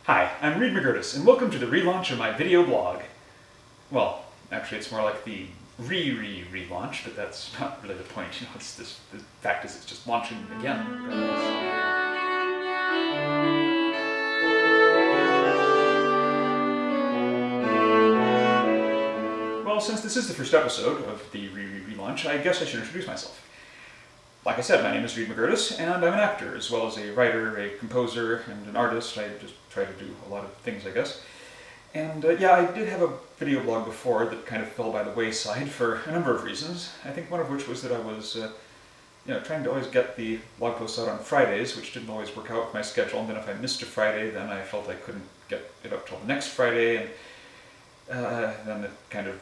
Hi, I'm Read MacGuirtose, and welcome to the relaunch of my video blog. Well, actually it's more like the relaunch, but that's not really the point. The fact is it's just launching again. Well, since this is the first episode of the relaunch, I guess I should introduce myself. Like I said, my name is Read MacGuirtose, and I'm an actor, as well as a writer, a composer, and an artist. I just try to do a lot of things, I guess. And yeah, I did have a video blog before that kind of fell by the wayside for a number of reasons. I think one of which was that I was trying to always get the blog posts out on Fridays, which didn't always work out with my schedule. And then if I missed a Friday, then I felt I couldn't get it up till the next Friday, and then it kind of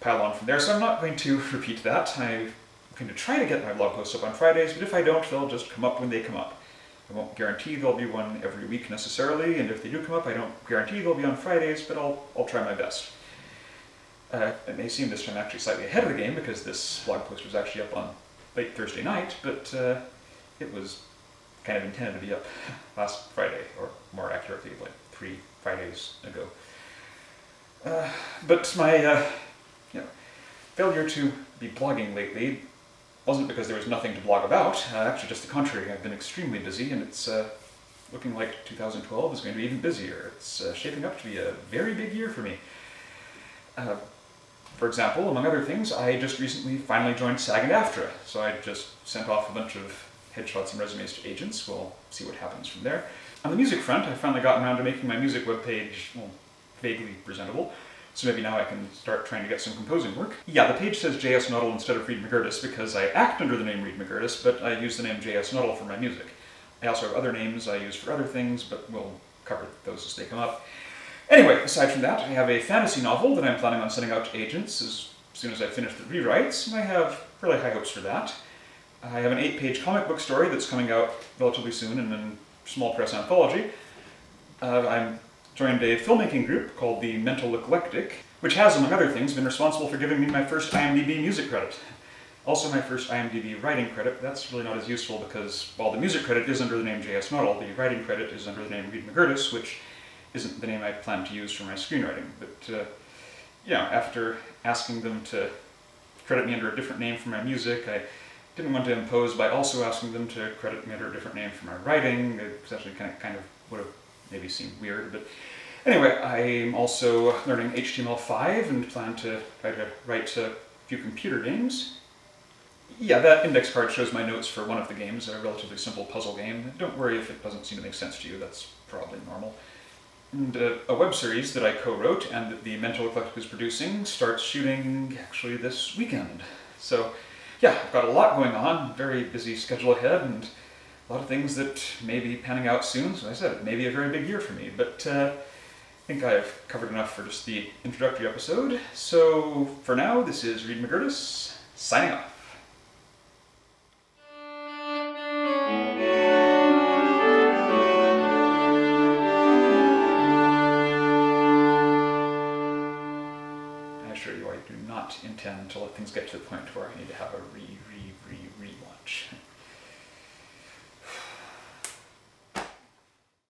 piled on from there. So I'm not going to repeat that. I'm going to try to get my blog posts up on Fridays, but if I don't, they'll just come up when they come up. I won't guarantee there'll be one every week necessarily, and if they do come up, I don't guarantee they'll be on Fridays, but I'll try my best. It may seem this time actually slightly ahead of the game, because this blog post was actually up on late Thursday night, but it was kind of intended to be up last Friday, or more accurately, like 3 Fridays ago. But my failure to be blogging lately wasn't because there was nothing to blog about. Actually, just the contrary. I've been extremely busy, and it's looking like 2012 is going to be even busier. It's shaping up to be a very big year for me. For example, among other things, I just recently finally joined SAG-AFTRA, so I just sent off a bunch of headshots and resumes to agents. We'll see what happens from there. On the music front, I've finally gotten around to making my music webpage, well, vaguely presentable. So maybe now I can start trying to get some composing work. Yeah, the page says JS Nuttall instead of Read MacGuirtose because I act under the name Read MacGuirtose, but I use the name JS Nuttall for my music. I also have other names I use for other things, but we'll cover those as they come up. Anyway, aside from that, I have a fantasy novel that I'm planning on sending out to agents as soon as I finish the rewrites, and I have really high hopes for that. I have an 8-page comic book story that's coming out relatively soon in a small press anthology. I'm joined a filmmaking group called the Mental Eclectic, which has, among other things, been responsible for giving me my first IMDb music credit. Also my first IMDb writing credit. That's really not as useful because while the music credit is under the name J.S. Nuttall, the writing credit is under the name Read MacGuirtose, which isn't the name I plan to use for my screenwriting. But after asking them to credit me under a different name for my music, I didn't want to impose by also asking them to credit me under a different name for my writing. It essentially kind of would have maybe seemed weird, but anyway, I'm also learning HTML5 and plan to try to write a few computer games. Yeah, that index card shows my notes for one of the games, a relatively simple puzzle game. Don't worry if it doesn't seem to make sense to you, that's probably normal. And a web series that I co-wrote and that the Mental Eclectic is producing starts shooting actually this weekend. So yeah, I've got a lot going on, very busy schedule ahead, and a lot of things that may be panning out soon. So as I said, it may be a very big year for me, but I think I've covered enough for just the introductory episode. So for now, this is Read MacGuirtose, signing off. I assure you, I do not intend to let things get to the point where I need to have a relaunch.